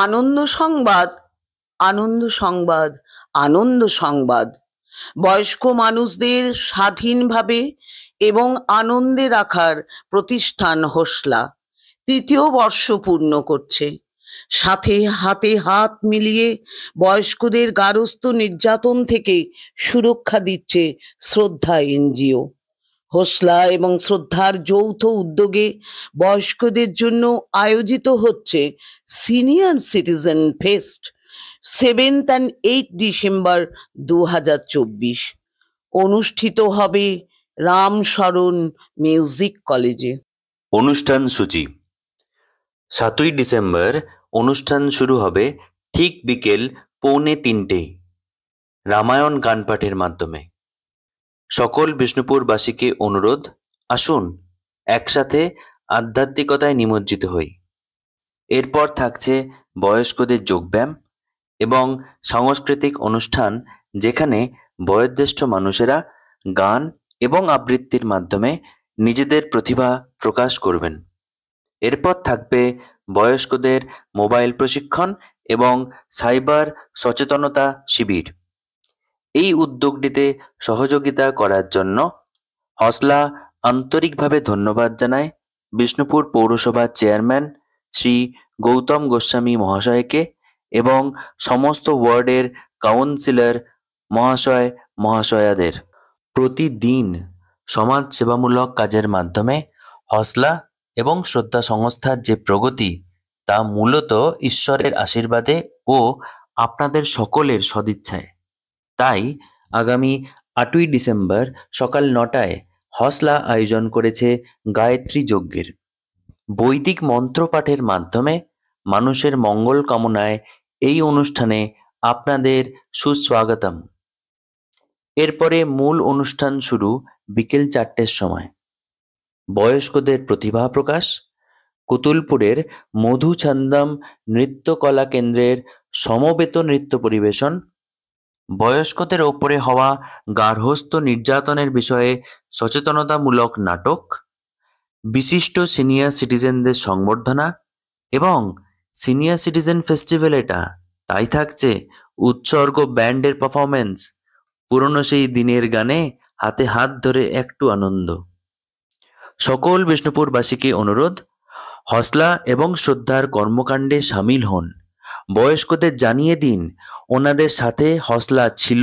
আনন্দ সংবাদ, আনন্দ সংবাদ, আনন্দ সংবাদ। বয়স্ক মানুষদের স্বাধীনভাবে এবং আনন্দে রাখার প্রতিষ্ঠান হোসলা ৩য় বর্ষ পূর্ণ করছে। সাথে হাতে হাত মিলিয়ে বয়স্কদের গার্হস্থ্য নির্যাতন থেকে সুরক্ষা দিচ্ছে শ্রদ্ধা এনজিও। হোসলা এবং শ্রদ্ধার যৌথ উদ্যোগে বয়স্কদের জন্য আয়োজিত হচ্ছে senior citizen fest 7th and 8th December 2024। অনুষ্ঠিত হবে রামশরণ মিউজিক কলেজে। অনুষ্ঠান সূচি। 7ই ডিসেম্বর অনুষ্ঠান শুরু হবে ঠিক বিকেল 2:45 রামায়ণ গানপাঠের মাধ্যমে। সকল বিষ্ণুপুরবাসীকে অনুরোধ, আসুন একসাথে আধ্যাত্মিকতায় নিমজ্জিত হই। এরপর থাকছে বয়স্কদের যোগব্যায়াম এবং সাংস্কৃতিক অনুষ্ঠান, যেখানে বয়োজ্যেষ্ঠ মানুষেরা গান এবং আবৃত্তির মাধ্যমে নিজেদের প্রতিভা প্রকাশ করবেন। এরপর থাকবে বয়স্কদের মোবাইল প্রশিক্ষণ এবং সাইবার সচেতনতা শিবির। এই উদ্যোগটিতে সহযোগিতা করার জন্য হসলা আন্তরিকভাবে ধন্যবাদ জানায় বিষ্ণুপুর পৌরসভার চেয়ারম্যান শ্রী গৌতম গোস্বামী মহাশয়কে এবং সমস্ত ওয়ার্ডের কাউন্সিলর মহাশয় মহাশয়াদের। প্রতিদিন সমাজ সেবামূলক কাজের মাধ্যমে হসলা এবং শ্রদ্ধা সংস্থার যে প্রগতি, তা মূলত ঈশ্বরের আশীর্বাদে ও আপনাদের সকলের সদিচ্ছায়। তাই আগামী 8ই ডিসেম্বর সকাল 9টায় হসলা আয়োজন করেছে গায়ত্রী যজ্ঞের। বৈদিক মন্ত্রপাঠের মাধ্যমে মানুষের মঙ্গল কামনায় এই অনুষ্ঠানে আপনাদের সুস্বাগতম। এরপরে মূল অনুষ্ঠান শুরু বিকেল 4টের সময়। বয়স্কদের প্রতিভা প্রকাশ, কুতুলপুরের মধুছন্দম নৃত্যকলা কেন্দ্রের সমবেত নৃত্য পরিবেশন, বয়স্কদের ওপরে হওয়া গার্হস্থ্য নির্যাতনের বিষয়ে সচেতনতামূলক নাটক, বিশিষ্ট সিনিয়র সিটিজেনদের সংবর্ধনা এবং সিনিয়র সিটিজেন ফেস্টিভ্যাল। এটা তাই থাকছে উৎসর্গ ব্যান্ডের পারফরমেন্স, পুরনো সেই দিনের গানে হাতে হাত ধরে একটু আনন্দ। সকল বিষ্ণুপুরবাসীকে অনুরোধ, হসলা এবং শ্রদ্ধার কর্মকাণ্ডে সামিল হন। বয়স্কদের জানিয়ে দিন ওনাদের সাথে হসলা ছিল,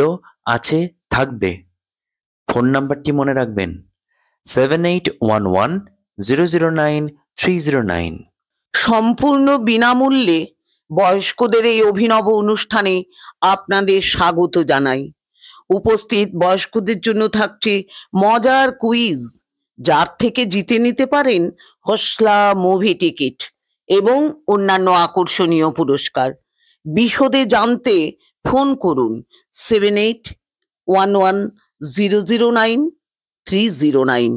আছে, থাকবে। ফোন নাম্বারটি মনে রাখবেন 7811009309। সম্পূর্ণ বিনামূল্যে বয়স্কদের এই অভিনব অনুষ্ঠানে আপনাদের স্বাগত জানাই। উপস্থিত বয়স্কদের জন্য থাকছে মজার কুইজ, যার থেকে জিতে নিতে পারেন হসলা মুভি টিকিট এবং অন্যান্য আকর্ষণীয় পুরস্কার। বিশদে জানতে ফোন করুন 7811009309।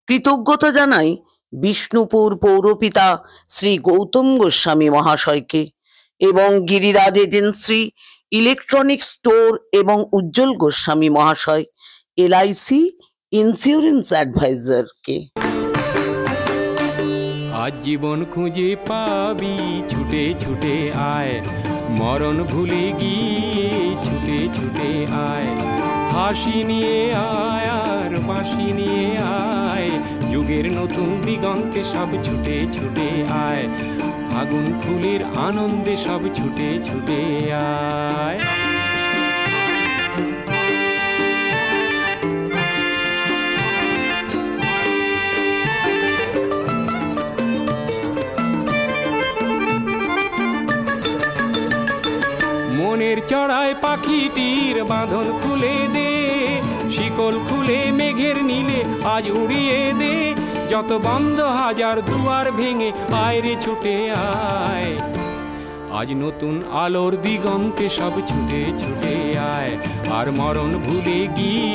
কৃতজ্ঞতা জানাই বিষ্ণুপুর পৌরপিতা শ্রী গৌতম গোস্বামী মহাশয়কে এবং গিরিরাজ এজেন্সি, ইলেকট্রনিক স্টোর এবং উজ্জ্বল গোস্বামী মহাশয়, LIC ইন্স্যুরেন্স অ্যাডভাইজারকে। আজ জীবন খুঁজে পাবি, ছুটে ছুটে আয়, মরণ ভুলে গিয়ে ছুটে ছুটে আয়। হাসি নিয়ে আয় আর বাঁশি নিয়ে আয়, যুগের নতুন দিগন্তে সব ছুটে ছুটে আয়। আগুন ফুলের আনন্দে সব ছুটে ছুটে আয়। মনের চড়ায় পাখিটির বাঁধন খুলে দে, শিকল খুলে মেঘের নীলে আজ উড়িয়ে দে। যত বন্ধ হাজার দুয়ার ভেঙে আয় রে ছুটে আয়। আজ নতুন আলোর দিগন্তে সব ছুটে ছুটে আয়, আর মরণ ভুলে গিয়ে